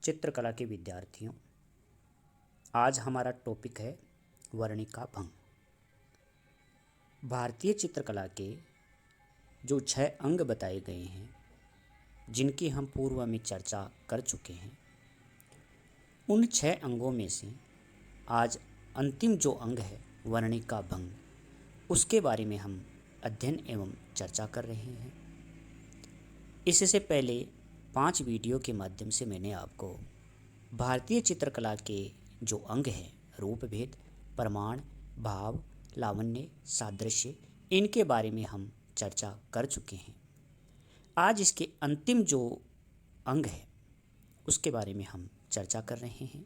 चित्रकला के विद्यार्थियों, आज हमारा टॉपिक है वर्णिका भंग। भारतीय चित्रकला के जो 6 अंग बताए गए हैं, जिनकी हम पूर्व में चर्चा कर चुके हैं, उन 6 अंगों में से आज अंतिम जो अंग है वर्णिका भंग, उसके बारे में हम अध्ययन एवं चर्चा कर रहे हैं। इससे पहले 5 वीडियो के माध्यम से मैंने आपको भारतीय चित्रकला के जो अंग हैं, रूप भेद, प्रमाण, भाव, लावण्य, सादृश्य, इनके बारे में हम चर्चा कर चुके हैं। आज इसके अंतिम जो अंग है उसके बारे में हम चर्चा कर रहे हैं।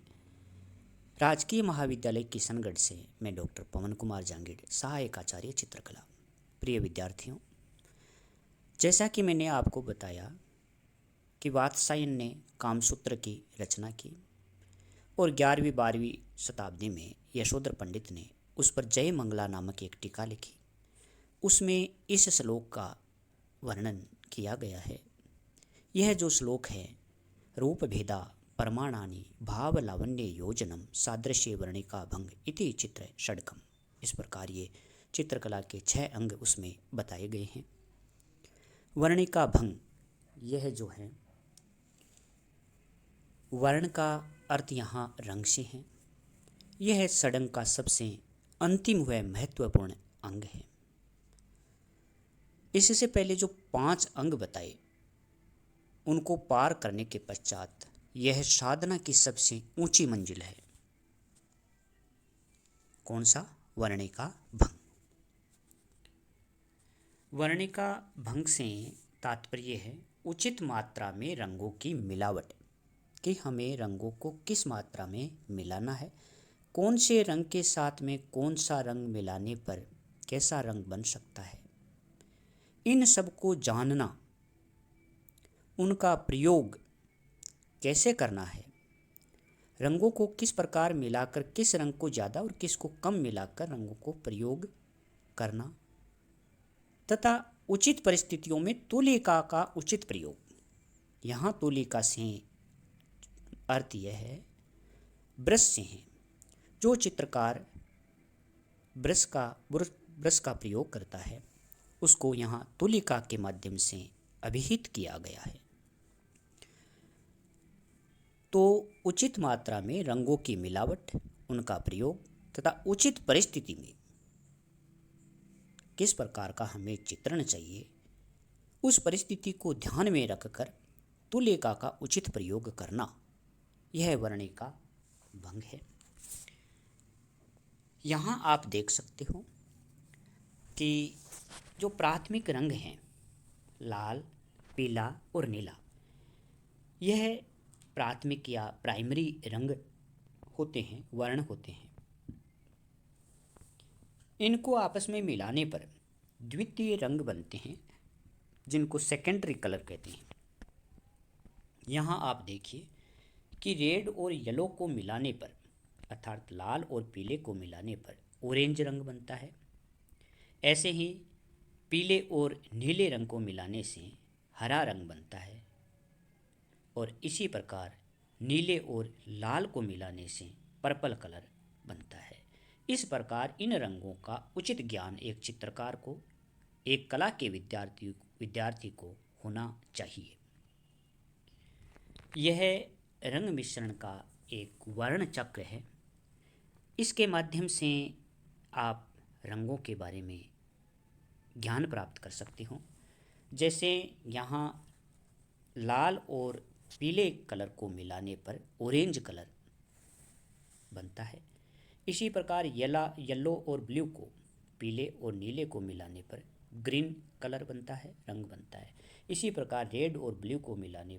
राजकीय महाविद्यालय किशनगढ़ से मैं डॉक्टर पवन कुमार जांगीड़, सहायक आचार्य चित्रकला। प्रिय विद्यार्थियों, जैसा कि मैंने आपको बताया कि वात्स्यायन ने कामसूत्र की रचना की और 11वीं-12वीं शताब्दी में यशोधर पंडित ने उस पर जय मंगला नामक एक टीका लिखी। उसमें इस श्लोक का वर्णन किया गया है। यह जो श्लोक है, रूप भेदा प्रमाणानि भाव लावण्य योजनम सादृश्य वर्णिका भंग इति चित्र षडकम। इस प्रकार ये चित्रकला के 6 अंग उसमें बताए गए हैं। वर्णिका भंग, यह जो है वर्ण का अर्थ यहाँ रंग से है। यह षडंग का सबसे अंतिम व महत्वपूर्ण अंग है। इससे पहले जो 5 अंग बताए, उनको पार करने के पश्चात यह साधना की सबसे ऊंची मंजिल है। कौन सा? वर्णिका भंग। वर्णिका भंग से तात्पर्य है उचित मात्रा में रंगों की मिलावट, कि हमें रंगों को किस मात्रा में मिलाना है, कौन से रंग के साथ में कौन सा रंग मिलाने पर कैसा रंग बन सकता है, इन सब को जानना, उनका प्रयोग कैसे करना है, रंगों को किस प्रकार मिलाकर किस रंग को ज़्यादा और किस को कम मिलाकर रंगों को प्रयोग करना, तथा उचित परिस्थितियों में तुलिका का उचित प्रयोग। यहाँ तुलिका से अर्थ यह है ब्रश से है। जो चित्रकार ब्रश का प्रयोग करता है उसको यहाँ तुलिका के माध्यम से अभिहित किया गया है। तो उचित मात्रा में रंगों की मिलावट, उनका प्रयोग तथा उचित परिस्थिति में किस प्रकार का हमें चित्रण चाहिए, उस परिस्थिति को ध्यान में रखकर तुलिका का उचित प्रयोग करना, यह वर्णिका भंग है। यहाँ आप देख सकते हो कि जो प्राथमिक रंग हैं, लाल, पीला और नीला, यह प्राथमिक या प्राइमरी रंग होते हैं, वर्ण होते हैं। इनको आपस में मिलाने पर द्वितीय रंग बनते हैं, जिनको सेकेंडरी कलर कहते हैं। यहाँ आप देखिए कि रेड और येलो को मिलाने पर, अर्थात लाल और पीले को मिलाने पर ऑरेंज रंग बनता है। ऐसे ही पीले और नीले रंग को मिलाने से हरा रंग बनता है, और इसी प्रकार नीले और लाल को मिलाने से पर्पल कलर बनता है। इस प्रकार इन रंगों का उचित ज्ञान एक चित्रकार को, एक कला के विद्यार्थी को होना चाहिए। यह रंग मिश्रण का एक वर्ण चक्र है। इसके माध्यम से आप रंगों के बारे में ज्ञान प्राप्त कर सकते हो। जैसे यहाँ लाल और पीले कलर को मिलाने पर ऑरेंज कलर बनता है। इसी प्रकार येलो और ब्लू को, पीले और नीले को मिलाने पर ग्रीन कलर बनता है, रंग बनता है। इसी प्रकार रेड और ब्लू को मिलाने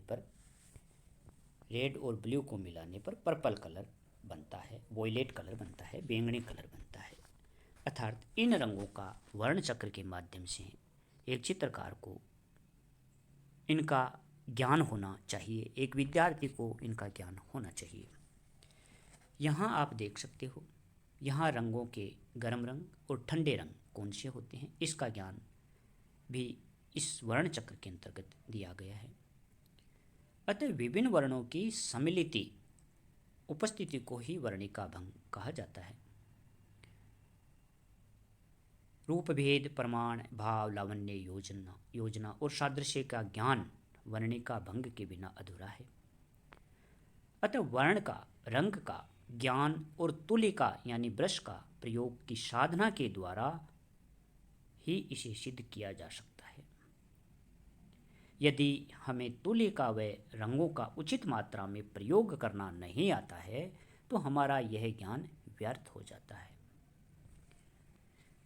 पर पर्पल कलर बनता है, वॉयलेट कलर बनता है, बैंगनी कलर बनता है। अर्थात इन रंगों का वर्ण चक्र के माध्यम से एक चित्रकार को इनका ज्ञान होना चाहिए, एक विद्यार्थी को इनका ज्ञान होना चाहिए। यहाँ आप देख सकते हो, यहाँ रंगों के गर्म रंग और ठंडे रंग कौन से होते हैं, इसका ज्ञान भी इस वर्ण चक्र के अंतर्गत दिया गया है। अतः विभिन्न वर्णों की सम्मिलित उपस्थिति को ही वर्णिका भंग कहा जाता है। रूप भेद, प्रमाण, भाव, लावण्य, योजना और सादृश्य का ज्ञान वर्णिका भंग के बिना अधूरा है। अतः वर्ण का, रंग का ज्ञान और तुलिका यानी ब्रश का प्रयोग की साधना के द्वारा ही इसे सिद्ध किया जा सकता है। यदि हमें तुलिका व रंगों का उचित मात्रा में प्रयोग करना नहीं आता है तो हमारा यह ज्ञान व्यर्थ हो जाता है।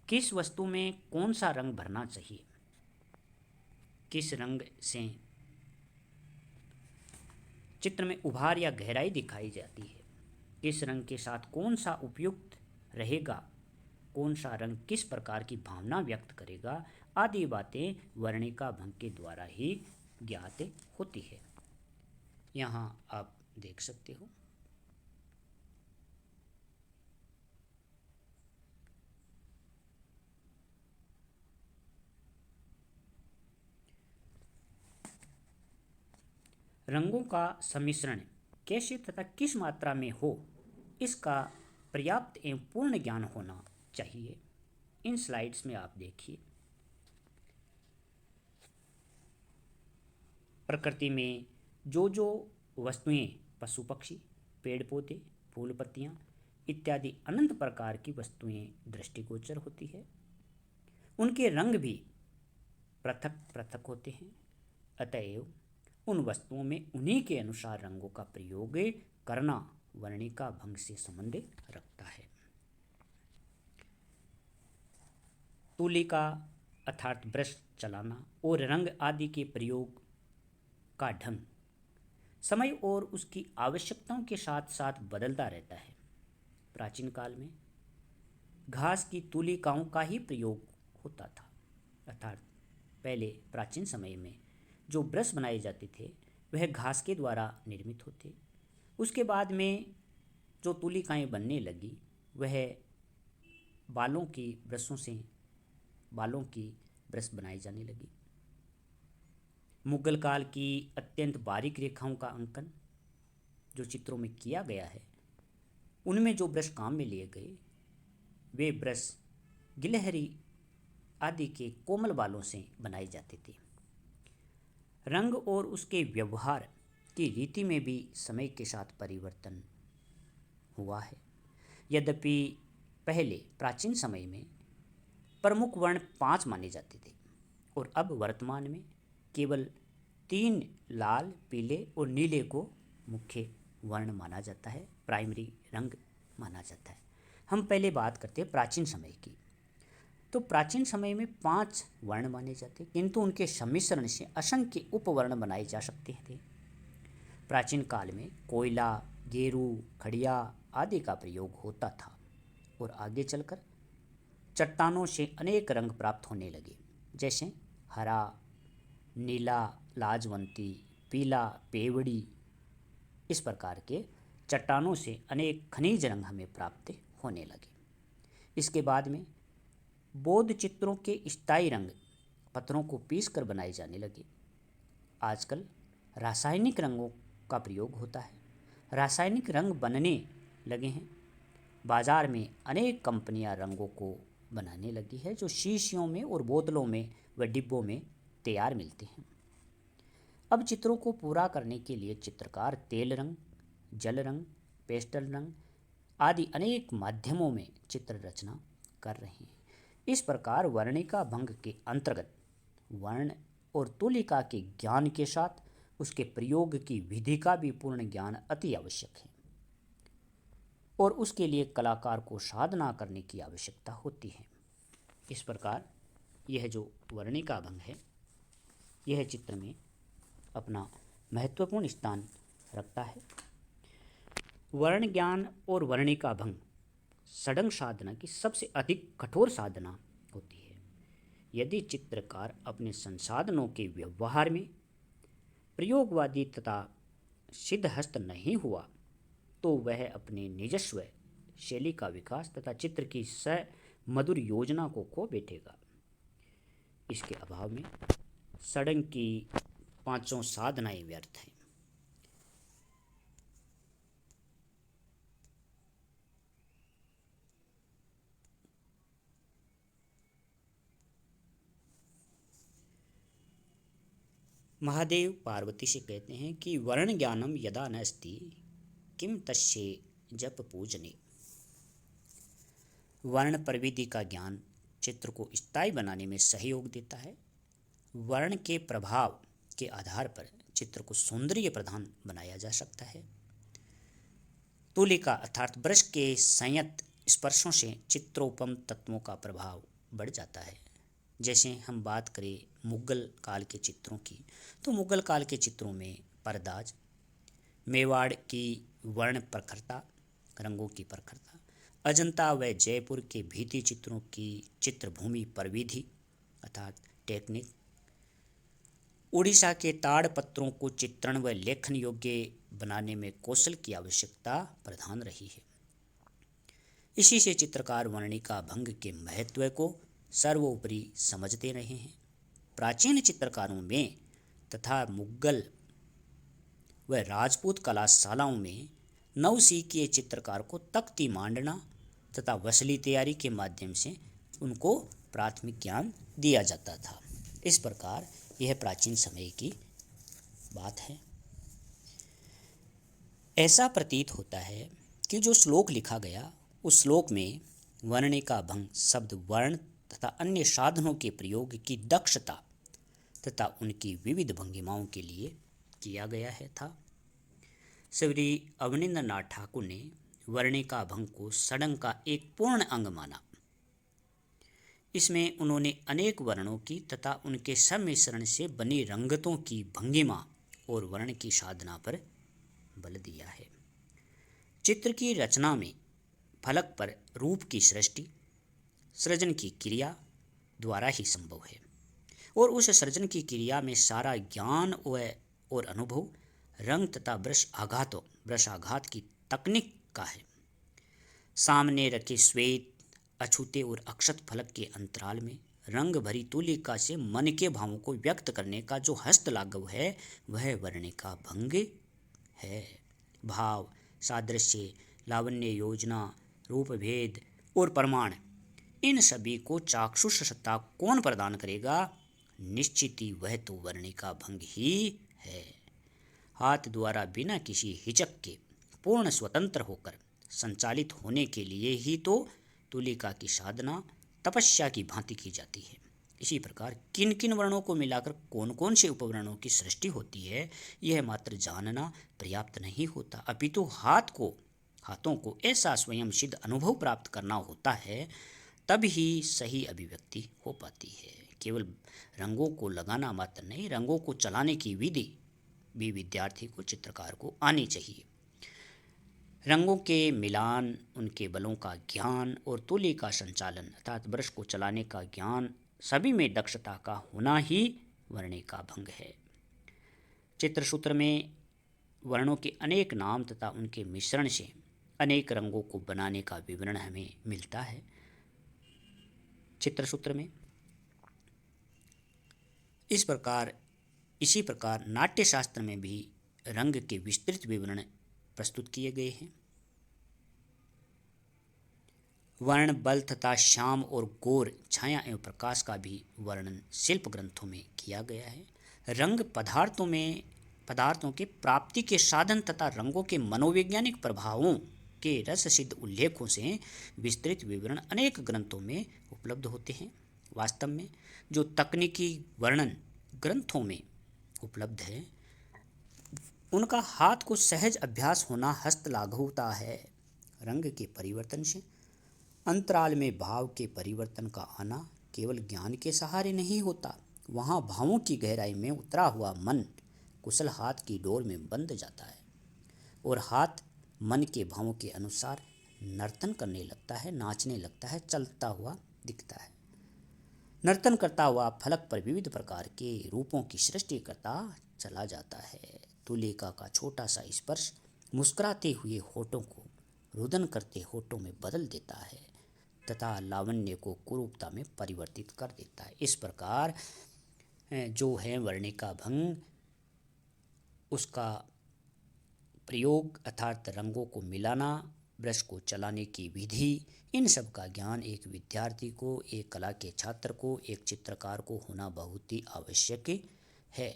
किस वस्तु में कौन सा रंग भरना चाहिए, किस रंग से चित्र में उभार या गहराई दिखाई जाती है, किस रंग के साथ कौन सा उपयुक्त रहेगा, कौन सा रंग किस प्रकार की भावना व्यक्त करेगा, आदि बातें वर्णिका भंग के द्वारा ही ज्ञात होती है। यहाँ आप देख सकते हो। रंगों का सम्मिश्रण कैसे तथा किस मात्रा में हो, इसका पर्याप्त एवं पूर्ण ज्ञान होना चाहिए। इन स्लाइड्स में आप देखिए, प्रकृति में जो वस्तुएं, पशु पक्षी, पेड़ पौधे, फूल पत्तियां इत्यादि अनंत प्रकार की वस्तुएं दृष्टिगोचर होती है, उनके रंग भी पृथक पृथक होते हैं। अतएव उन वस्तुओं में उन्हीं के अनुसार रंगों का प्रयोग करना वर्णिका भंग से संबंध रखता है। तुलिका अर्थात ब्रश चलाना और रंग आदि के प्रयोग का ढंग समय और उसकी आवश्यकताओं के साथ साथ बदलता रहता है। प्राचीन काल में घास की तुलिकाओं का ही प्रयोग होता था, अर्थात पहले प्राचीन समय में जो ब्रश बनाए जाते थे वह घास के द्वारा निर्मित होते। उसके बाद में जो तुलिकाएं बनने लगी वह बालों की ब्रशों से बालों की ब्रश बनाई जाने लगी। मुगल काल की अत्यंत बारीक रेखाओं का अंकन जो चित्रों में किया गया है, उनमें जो ब्रश काम में लिए गए वे ब्रश गिलहरी आदि के कोमल बालों से बनाए जाते थे। रंग और उसके व्यवहार की रीति में भी समय के साथ परिवर्तन हुआ है। यद्यपि पहले प्राचीन समय में प्रमुख वर्ण 5 माने जाते थे और अब वर्तमान में केवल 3 लाल, पीले और नीले को मुख्य वर्ण माना जाता है, प्राइमरी रंग माना जाता है। हम पहले बात करते हैं प्राचीन समय की। तो प्राचीन समय में 5 वर्ण माने जाते, किंतु उनके सम्मिश्रण से असंख्य उपवर्ण बनाए जा सकते थे। प्राचीन काल में कोयला, गेरू, खड़िया आदि का प्रयोग होता था और आगे चलकर चट्टानों से अनेक रंग प्राप्त होने लगे, जैसे हरा, नीला, लाजवंती, पीला, पेवड़ी। इस प्रकार के चट्टानों से अनेक खनिज रंग हमें प्राप्त होने लगे। इसके बाद में बौद्ध चित्रों के स्थायी रंग पत्थरों को पीस कर बनाए जाने लगे। आजकल रासायनिक रंगों का प्रयोग होता है, रासायनिक रंग बनने लगे हैं। बाजार में अनेक कंपनियां रंगों को बनाने लगी है जो शीशियों में और बोतलों में व डिब्बों में तैयार मिलते हैं। अब चित्रों को पूरा करने के लिए चित्रकार तेल रंग, जल रंग, पेस्टल रंग आदि अनेक माध्यमों में चित्र रचना कर रहे हैं। इस प्रकार वर्णिका भंग के अंतर्गत वर्ण और तुलिका के ज्ञान के साथ उसके प्रयोग की विधि का भी पूर्ण ज्ञान अति आवश्यक है और उसके लिए कलाकार को साधना करने की आवश्यकता होती है। इस प्रकार यह जो वर्णिका भंग है यह चित्र में अपना महत्वपूर्ण स्थान रखता है। वर्ण ज्ञान और वर्णिका भंग षडंग साधना की सबसे अधिक कठोर साधना होती है। यदि चित्रकार अपने संसाधनों के व्यवहार में प्रयोगवादी तथा सिद्धहस्त नहीं हुआ तो वह अपने निजस्व शैली का विकास तथा चित्र की मधुर योजना को खो बैठेगा। इसके अभाव में षडंग की 5 साधनाएं व्यर्थ हैं। महादेव पार्वती से कहते हैं कि वर्ण ज्ञानम यदा न अस्ति किम तस्ये जप पूजने। वर्ण प्रविधि का ज्ञान चित्र को स्थायी बनाने में सहयोग देता है। वर्ण के प्रभाव के आधार पर चित्र को सौंदर्य प्रधान बनाया जा सकता है। तुलिका अर्थात ब्रश के संयत स्पर्शों से चित्रोपम तत्वों का प्रभाव बढ़ जाता है। जैसे हम बात करें मुगल काल के चित्रों की, तो मुगल काल के चित्रों में परदाज, मेवाड़ की वर्ण प्रखरता, रंगों की प्रखरता, अजंता व जयपुर के भित्ति चित्रों की चित्रभूमि प्रविधि अर्थात टेक्निक, उड़ीसा के ताड़ पत्रों को चित्रण व लेखन योग्य बनाने में कौशल की आवश्यकता प्रधान रही है। इसी से चित्रकार वर्णिका भंग के महत्व को सर्वोपरि समझते रहे हैं। प्राचीन चित्रकारों में तथा मुगल व राजपूत कलाशालाओं में नवसीखिए चित्रकार को तख्ती मांडना तथा वसली तैयारी के माध्यम से उनको प्राथमिक ज्ञान दिया जाता था। इस प्रकार यह प्राचीन समय की बात है। ऐसा प्रतीत होता है कि जो श्लोक लिखा गया उस श्लोक में वर्णिका भंग शब्द वर्ण तथा अन्य साधनों के प्रयोग की दक्षता तथा उनकी विविध भंगिमाओं के लिए किया गया है था। श्री अवनिंद्र नाथ ठाकुर ने वर्णिका भंग को षडंग का एक पूर्ण अंग माना। इसमें उन्होंने अनेक वर्णों की तथा उनके सम्मिश्रण से बनी रंगतों की भंगिमा और वर्ण की साधना पर बल दिया है। चित्र की रचना में फलक पर रूप की सृजन की क्रिया द्वारा ही संभव है और उस सृजन की क्रिया में सारा ज्ञान और अनुभव रंग तथा ब्रश आघात की तकनीक का है। सामने रखे श्वेत अछूते और अक्षत फलक के अंतराल में रंग भरी तुलिका से मन के भावों को व्यक्त करने का जो हस्त लाघव है वह वर्णिका भंग है। भाव, सादृश्य, लावण्य, योजना, रूप भेद और प्रमाण, इन सभी को चाक्षुष सत्ता कौन प्रदान करेगा? निश्चित ही वह तो वर्णिका भंग ही है। हाथ द्वारा बिना किसी हिचक के पूर्ण स्वतंत्र होकर संचालित होने के लिए ही तो तुलिका की साधना तपस्या की भांति की जाती है। इसी प्रकार किन किन वर्णों को मिलाकर कौन कौन से उपवर्णों की सृष्टि होती है यह मात्र जानना पर्याप्त नहीं होता, अपितु हाथों को ऐसा स्वयं सिद्ध अनुभव प्राप्त करना होता है, तब ही सही अभिव्यक्ति हो पाती है। केवल रंगों को लगाना मात्र नहीं, रंगों को चलाने की विधि भी विद्यार्थी को, चित्रकार को आनी चाहिए। रंगों के मिलान, उनके बलों का ज्ञान और तुली का संचालन अर्थात ब्रश को चलाने का ज्ञान, सभी में दक्षता का होना ही वर्णिका भंग है। चित्रसूत्र में वर्णों के अनेक नाम तथा उनके मिश्रण से अनेक रंगों को बनाने का विवरण हमें मिलता है। चित्रसूत्र में इसी प्रकार नाट्य शास्त्र में भी रंग के विस्तृत विवरण प्रस्तुत किए गए हैं। वर्ण, बल तथा श्याम और गौर, छाया एवं प्रकाश का भी वर्णन शिल्प ग्रंथों में किया गया है। रंग पदार्थों के प्राप्ति के साधन तथा रंगों के मनोवैज्ञानिक प्रभावों के रस सिद्ध उल्लेखों से विस्तृत विवरण अनेक ग्रंथों में उपलब्ध होते हैं। वास्तव में जो तकनीकी वर्णन ग्रंथों में उपलब्ध है उनका हाथ को सहज अभ्यास होना हस्तलाघवता है। रंग के परिवर्तन से अंतराल में भाव के परिवर्तन का आना केवल ज्ञान के सहारे नहीं होता, वहाँ भावों की गहराई में उतरा हुआ मन कुशल हाथ की डोर में बंध जाता है और हाथ मन के भावों के अनुसार नर्तन करने लगता है, नाचने लगता है, चलता हुआ दिखता है। नर्तन करता हुआ फलक पर विविध प्रकार के रूपों की सृष्टि करता चला जाता है। तुलिका का छोटा सा स्पर्श मुस्कुराते हुए होठों को रुदन करते होठों में बदल देता है तथा लावण्य को कुरूपता में परिवर्तित कर देता है। इस प्रकार जो है वर्णिका भंग, उसका प्रयोग अर्थात रंगों को मिलाना, ब्रश को चलाने की विधि, इन सब का ज्ञान एक विद्यार्थी को, एक कला के छात्र को, एक चित्रकार को होना बहुत ही आवश्यक है।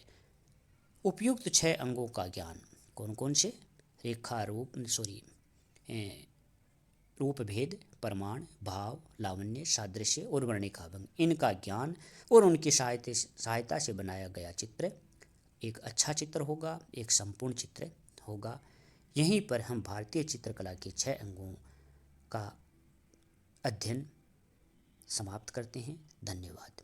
उपयुक्त 6 अंगों का ज्ञान कौन कौन से? रेखा रूप रूप भेद, प्रमाण, भाव, लावण्य, सादृश्य और वर्णिकाभंग, इनका ज्ञान और उनकी सहायता से बनाया गया चित्र एक अच्छा चित्र होगा, एक संपूर्ण चित्र होगा। यहीं पर हम भारतीय चित्रकला के 6 अंगों का अध्ययन समाप्त करते हैं। धन्यवाद।